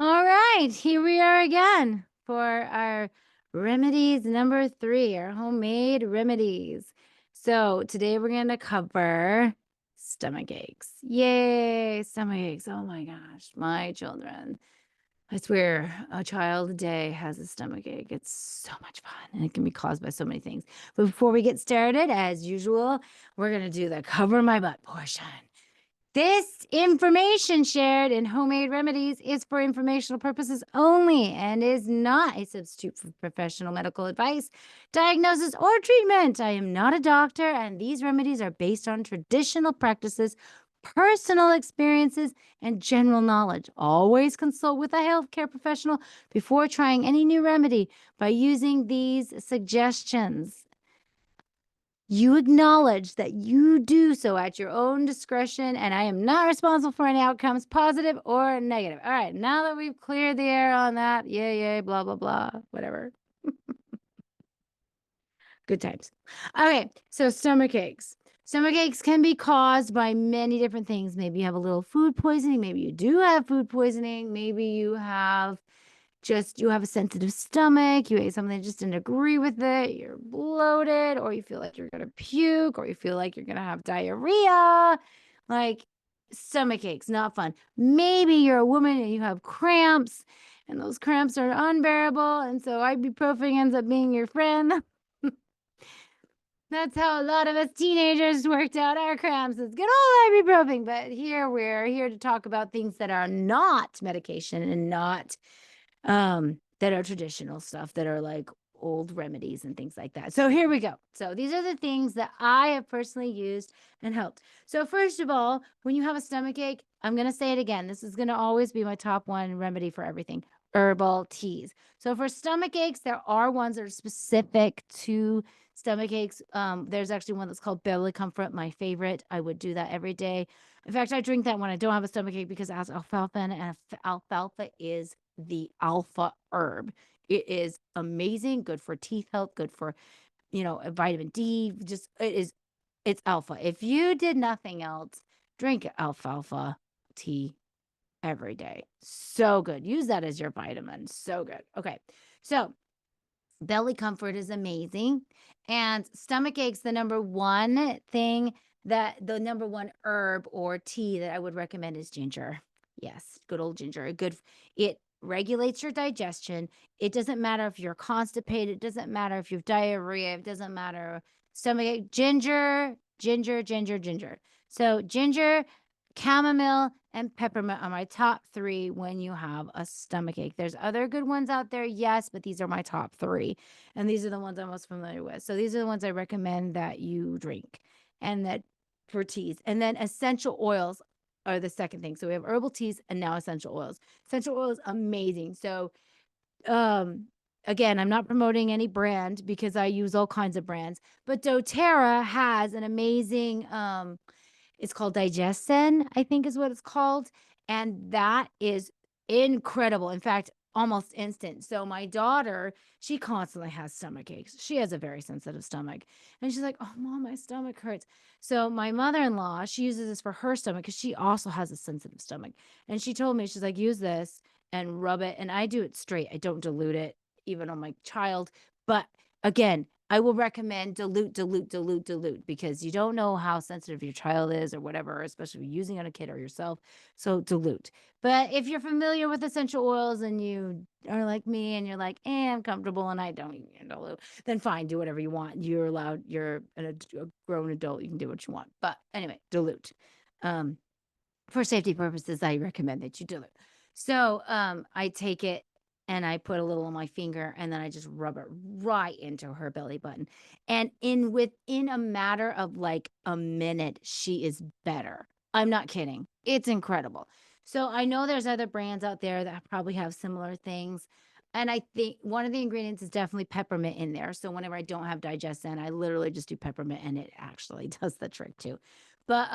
All right, here we are again for our remedies number 3, our homemade remedies. So today we're going to cover stomach aches. Yay, stomach aches. Oh my gosh, my children. I swear a child a day has a stomach ache. It's so much fun and it can be caused by so many things. But before we get started, as usual, we're going to do the cover my butt portion. This information shared in HomeAid Remedies is for informational purposes only and is not a substitute for professional medical advice, diagnosis, or treatment. I am not a doctor, and these remedies are based on traditional practices, personal experiences, and general knowledge. Always consult with a healthcare professional before trying any new remedy by using these suggestions. You acknowledge that you do so at your own discretion, and I am not responsible for any outcomes, positive or negative. All right, now that we've cleared the air on that, yay, blah, blah, blah, whatever. Good times. Okay, so stomach aches. Stomach aches can be caused by many different things. Maybe you have a little food poisoning. Maybe you do have food poisoning. Maybe you have a sensitive stomach, you ate something that just didn't agree with it, you're bloated, or you feel like you're gonna puke, or you feel like you're gonna have diarrhea, like stomach aches, not fun. Maybe you're a woman and you have cramps, and those cramps are unbearable, and so ibuprofen ends up being your friend. That's how a lot of us teenagers worked out our cramps. It's good old ibuprofen. But here we're here to talk about things that are not medication and not that are traditional stuff that are like old remedies and things like that. So here we go. So these are the things that I have personally used and helped. So first of all, when you have a stomach ache, I'm going to say it again. This is going to always be my top one remedy for everything. Herbal teas. So for stomach aches, there are ones that are specific to stomach aches. There's actually one that's called Belly Comfort, my favorite. I would do that every day. In fact, I drink that when I don't have a stomach ache because it has alfalfa in it, and alfalfa is the alpha herb. It is amazing, good for teeth health, good for, vitamin D. Just it's alpha. If you did nothing else, drink alfalfa tea every day. So good. Use that as your vitamin. So good. Okay. So belly comfort is amazing. And stomach aches, the number one herb or tea that I would recommend is ginger. Yes, good old ginger. It regulates your digestion. It doesn't matter if you're constipated, it doesn't matter if you have diarrhea, it doesn't matter stomach ache. Ginger, ginger, ginger, ginger. So ginger, chamomile, and peppermint are my top 3 when you have a stomach ache. There's other good ones out there, yes, but these are my top 3. And these are the ones I'm most familiar with. So these are the ones I recommend that you drink and that for teas. And then essential oils are the second thing. So we have herbal teas and now essential oils. Essential oil is amazing. So again, I'm not promoting any brand because I use all kinds of brands, but doTERRA has an amazing it's called Digestin, I think is what it's called, and that is incredible. In fact, almost instant. So my daughter, she constantly has stomach aches. She has a very sensitive stomach. And she's like, "Oh, mom, my stomach hurts." So my mother-in-law, she uses this for her stomach cuz she also has a sensitive stomach. And she told me, she's like, "Use this and rub it." And I do it straight. I don't dilute it even on my child. But again, I will recommend dilute because you don't know how sensitive your child is or whatever, especially if you're using it on a kid or yourself. So dilute. But if you're familiar with essential oils and you are like me and you're like, I'm comfortable and I don't even dilute, then fine, do whatever you want. You're allowed, you're a grown adult, you can do what you want. But anyway, dilute. For safety purposes, I recommend that you dilute. So I take it and I put a little on my finger and then I just rub it right into her belly button. And within a matter of like a minute, she is better. I'm not kidding. It's incredible. So I know there's other brands out there that probably have similar things. And I think one of the ingredients is definitely peppermint in there. So whenever I don't have digestion, I literally just do peppermint and it actually does the trick too. But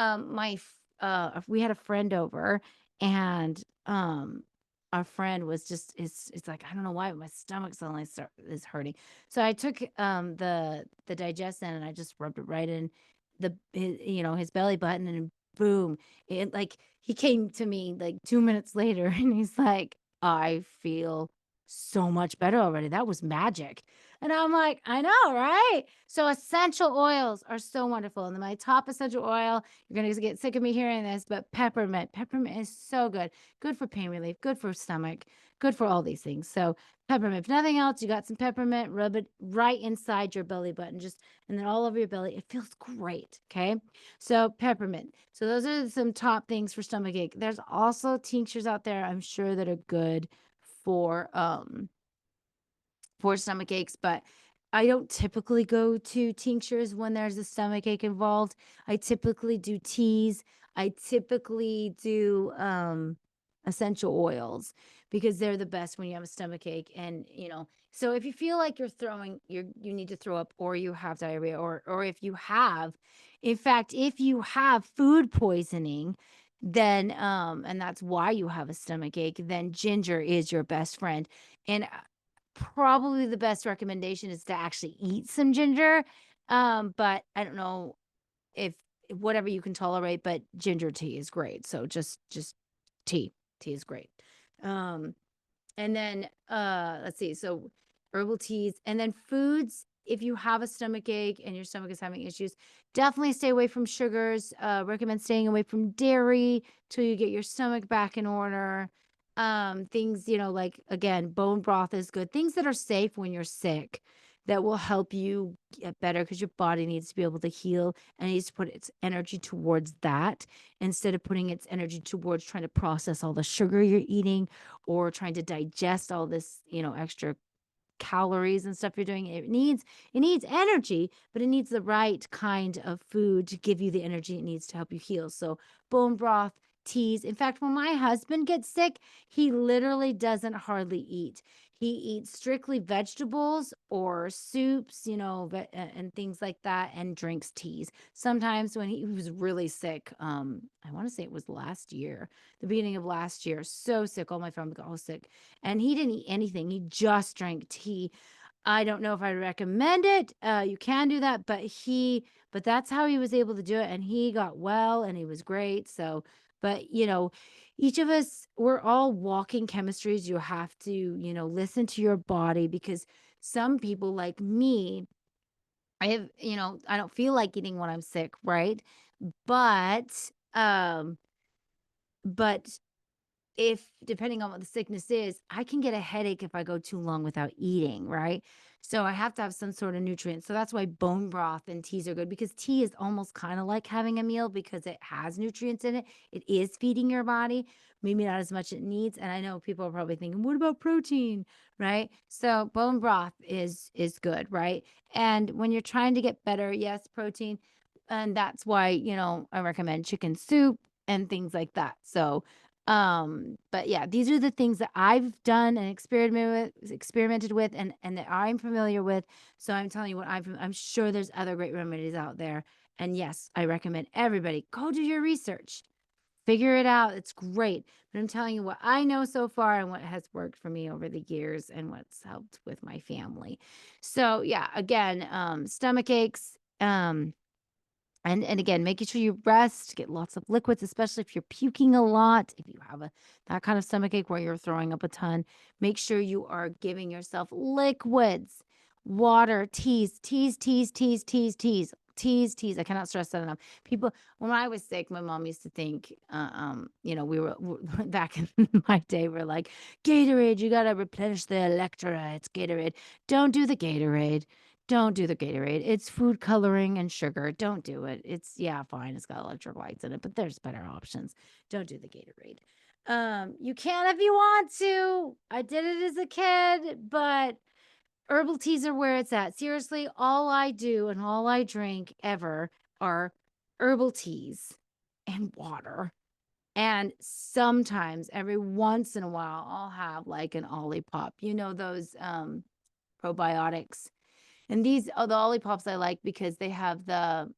we had a friend over and our friend was just it's like, I don't know why, but my stomach suddenly is hurting. So I took the digestion and I just rubbed it right in his belly button, and boom, it like he came to me like 2 minutes later and he's like, I feel so much better already. That was magic. And I'm like, I know, right? So essential oils are so wonderful. And then my top essential oil, you're going to get sick of me hearing this, but peppermint. Peppermint is so good. Good for pain relief, good for stomach, good for all these things. So peppermint. If nothing else, you got some peppermint, rub it right inside your belly button, just and then all over your belly. It feels great. Okay. So peppermint. So those are some top things for stomach ache. There's also tinctures out there, I'm sure, that are good for stomach aches, but I don't typically go to tinctures when there's a stomach ache involved. I typically do teas. I typically do essential oils because they're the best when you have a stomach ache. And so if you feel like you need to throw up, or you have diarrhea, or if you have, in fact, if you have food poisoning, then and that's why you have a stomach ache, then ginger is your best friend. And probably the best recommendation is to actually eat some ginger. But I don't know if whatever you can tolerate, but ginger tea is great. So just tea. Tea is great. Um, and then let's see. So herbal teas and then foods. If you have a stomach ache and your stomach is having issues, definitely stay away from sugars. Recommend staying away from dairy till you get your stomach back in order. Things, like again, bone broth is good. Things that are safe when you're sick that will help you get better because your body needs to be able to heal and needs to put its energy towards that instead of putting its energy towards trying to process all the sugar you're eating or trying to digest all this, extra calories and stuff you're doing. It needs energy, but it needs the right kind of food to give you the energy it needs to help you heal. So bone broth, teas. In fact, when my husband gets sick, he literally doesn't hardly eat. He eats strictly vegetables or soups, and things like that, and drinks teas. Sometimes when he was really sick, I want to say it was last year, the beginning of last year, so sick, all my family got all sick, and he didn't eat anything. He just drank tea. I don't know if I recommend it. You can do that, but that's how he was able to do it, and he got well, and he was great. So, but each of us, we're all walking chemistries. You have to, listen to your body because some people like me, I don't feel like eating when I'm sick, right? But, but if depending on what the sickness is, I can get a headache if I go too long without eating, right? So I have to have some sort of nutrient. So that's why bone broth and teas are good because tea is almost kind of like having a meal because it has nutrients in it. It is feeding your body, maybe not as much it needs. And I know people are probably thinking, what about protein? Right? So bone broth is good, right? And when you're trying to get better, yes, protein. And that's why, I recommend chicken soup and things like that. So but yeah, these are the things that I've done and experimented with and that I'm familiar with. So I'm telling you what I'm sure there's other great remedies out there. And yes, I recommend everybody go do your research. Figure it out. It's great. But I'm telling you what I know so far and what has worked for me over the years and what's helped with my family. So yeah, again, stomach aches, and again, making sure you rest, get lots of liquids, especially if you're puking a lot, if you have that kind of stomach ache where you're throwing up a ton, make sure you are giving yourself liquids, water, teas, teas, teas, teas, teas, teas, teas, teas. I cannot stress that enough. People, when I was sick, my mom used to think, we were back in my day, we're like, Gatorade, you got to replenish the electrolytes, Gatorade. Don't do the Gatorade. Don't do the Gatorade. It's food coloring and sugar. Don't do it. Yeah, fine. It's got electrolytes in it, but there's better options. Don't do the Gatorade. You can if you want to. I did it as a kid, but herbal teas are where it's at. Seriously, all I do and all I drink ever are herbal teas and water. And sometimes every once in a while I'll have like an Olipop. You know those probiotics. And these the Olipops I like because they have the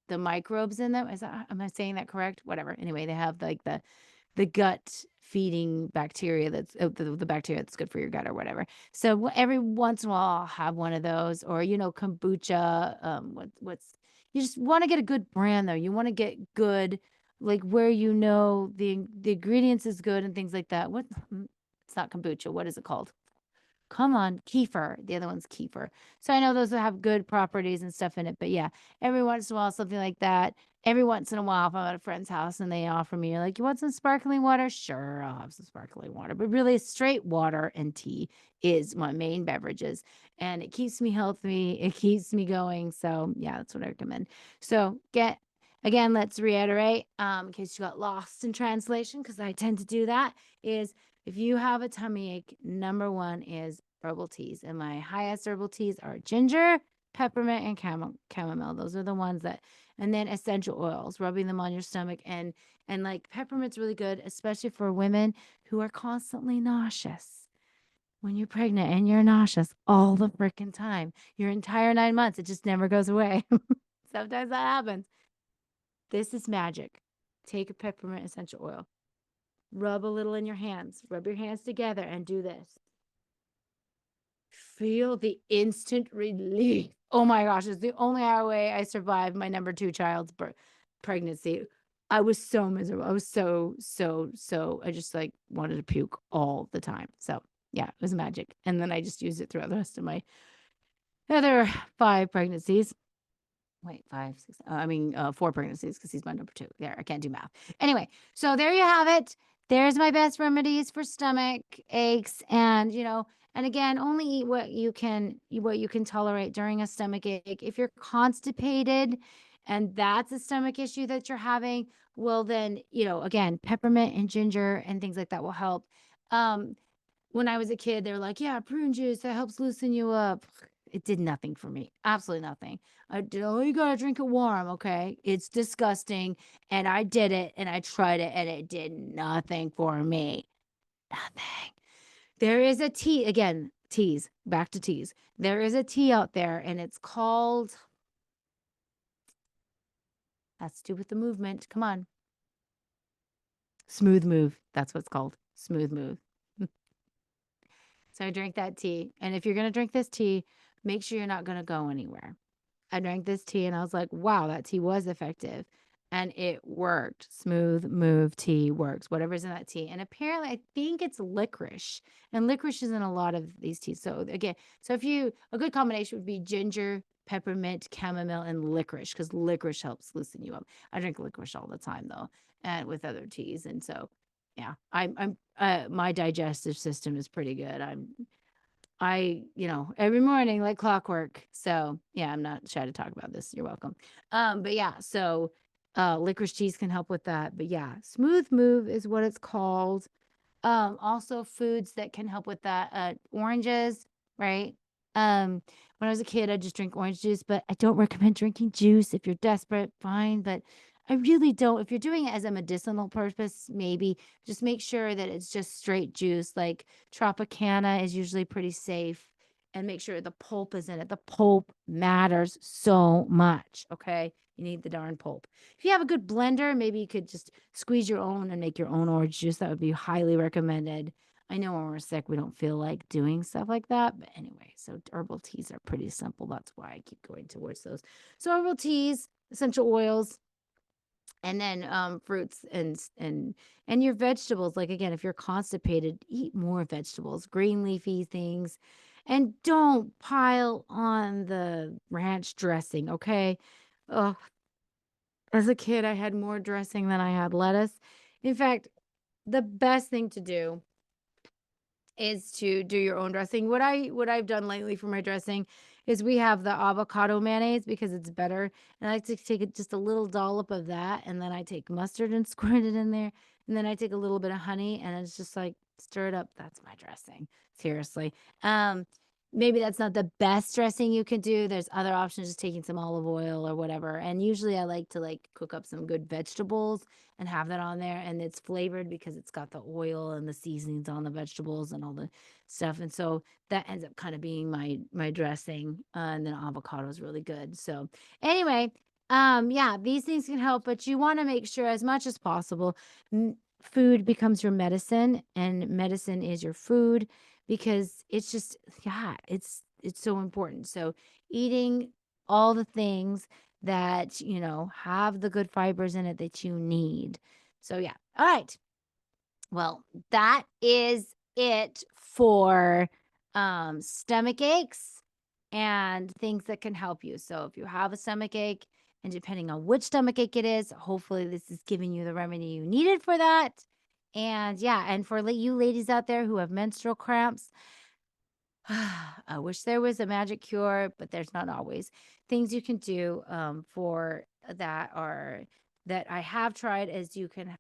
microbes in them. Am I saying that correct? Whatever. Anyway, they have like the gut feeding bacteria that's the bacteria that's good for your gut or whatever. So every once in a while I'll have one of those or kombucha. What's you just want to get a good brand though. You want to get good like where the ingredients is good and things like that. What's It's not kombucha. What is it called? Come on, kefir. The other one's kefir. So I know those have good properties and stuff in it, but yeah, every once in a while, something like that. Every once in a while, if I'm at a friend's house and they offer me, like, you want some sparkling water? Sure, I'll have some sparkling water. But really, straight water and tea is my main beverages. And it keeps me healthy. It keeps me going. So yeah, that's what I recommend. So again, let's reiterate, in case you got lost in translation, because I tend to do that, is if you have a tummy ache, number one is herbal teas. And my highest herbal teas are ginger, peppermint, and chamomile. Those are the ones that, and then essential oils, rubbing them on your stomach. And like peppermint's really good, especially for women who are constantly nauseous. When you're pregnant and you're nauseous all the freaking time, your entire 9 months, it just never goes away. Sometimes that happens. This is magic. Take a peppermint essential oil. Rub a little in your hands. Rub your hands together and do this. Feel the instant relief. Oh my gosh, it's the only way I survived my number 2 child's pregnancy. I was so miserable. I was so, I just like wanted to puke all the time. So yeah, it was magic. And then I just used it throughout the rest of my other 5 pregnancies. Wait, 5, 6, 4 pregnancies, because he's my number 2. There, I can't do math. Anyway, so there you have it. There's my best remedies for stomach aches. And, and again, only eat what you can tolerate during a stomach ache. If you're constipated and that's a stomach issue that you're having, well then, again, peppermint and ginger and things like that will help. When I was a kid, they were like, yeah, prune juice, that helps loosen you up. It did nothing for me. Absolutely nothing. You gotta drink it warm, okay? It's disgusting. And I did it and I tried it and it did nothing for me. Nothing. There is a tea, again, teas, back to teas. There is a tea out there and it's called, has to do with the movement. Come on. Smooth Move. That's what it's called. Smooth Move. So I drank that tea. And if you're going to drink this tea, make sure you're not going to go anywhere. I drank this tea and I was like, wow, that tea was effective. And it worked. Smooth Move tea works, whatever's in that tea. And apparently, I think it's licorice. And licorice is in a lot of these teas. So again, a good combination would be ginger, peppermint, chamomile, and licorice, because licorice helps loosen you up. I drink licorice all the time though, and with other teas. And so, yeah, my digestive system is pretty good. Every morning like clockwork. So yeah, I'm not shy to talk about this. You're welcome. But yeah, so licorice teas can help with that. But yeah, Smooth Move is what it's called. Also foods that can help with that. Oranges, right? When I was a kid, I just drink orange juice, but I don't recommend drinking juice. If you're desperate, fine. But I really don't. If you're doing it as a medicinal purpose, maybe just make sure that it's just straight juice. Like Tropicana is usually pretty safe. And make sure the pulp is in it. The pulp matters so much. Okay. You need the darn pulp. If you have a good blender, maybe you could just squeeze your own and make your own orange juice. That would be highly recommended. I know when we're sick, we don't feel like doing stuff like that. But anyway, so herbal teas are pretty simple. That's why I keep going towards those. So herbal teas, essential oils, and then fruits and your vegetables. Like again, if you're constipated, eat more vegetables, green leafy things, and don't pile on the ranch dressing. Okay. Oh, as a kid, I had more dressing than I had lettuce. In fact, the best thing to do is to do your own dressing. What I've done lately for my dressing is we have the avocado mayonnaise because it's better. And I like to take just a little dollop of that, and then I take mustard and squirt it in there. And then I take a little bit of honey and it's just like stir it up. That's my dressing. Seriously. Maybe that's not the best dressing you can do. There's other options, just taking some olive oil or whatever. And usually I like to cook up some good vegetables and have that on there. And it's flavored because it's got the oil and the seasonings on the vegetables and all the stuff. And so that ends up kind of being my dressing. And then avocado is really good. So anyway, yeah, these things can help, but you want to make sure as much as possible, food becomes your medicine and medicine is your food, because it's just, yeah, it's so important. So eating all the things that, have the good fibers in it that you need. So yeah. All right. Well, that is it for, stomach aches and things that can help you. So if you have a stomach ache, and depending on which stomach ache it is, hopefully this is giving you the remedy you needed for that. And yeah, and for you ladies out there who have menstrual cramps, I wish there was a magic cure, but there's not always. Things you can do for that I have tried is you can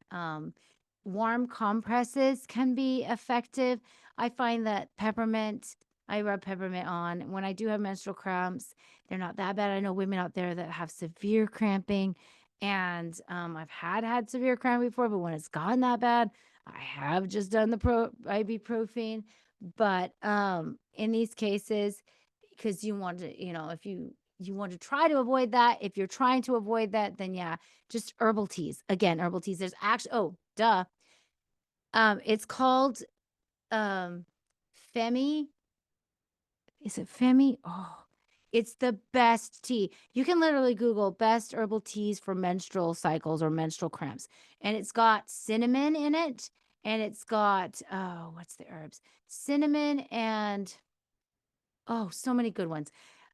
warm compresses can be effective. I find that peppermint, I rub peppermint on when I do have menstrual cramps. They're not that bad. I know women out there that have severe cramping, and I've had severe cramp before, but when it's gotten that bad, I have just done the ibuprofen. But, in these cases, because you want to, if you want to try to avoid that, if you're trying to avoid that, then yeah, just herbal teas. Again, herbal teas. There's actually, oh, duh. It's called, um, Femi. Is it Femi? Oh, it's the best tea. You can literally Google best herbal teas for menstrual cycles or menstrual cramps. And it's got cinnamon in it. And it's got, oh, what's the herbs? Cinnamon and oh, so many good ones.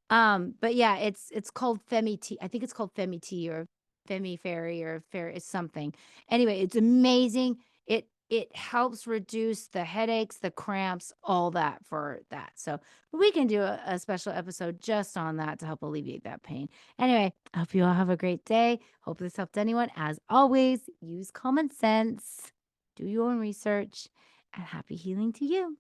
But yeah, it's called Femi tea. I think it's called Femi tea or Femi fairy or fair is something. Anyway, it's amazing. It helps reduce the headaches, the cramps, all that for that. So we can do a special episode just on that to help alleviate that pain. Anyway, I hope you all have a great day. Hope this helped anyone. As always, use common sense, do your own research, and happy healing to you.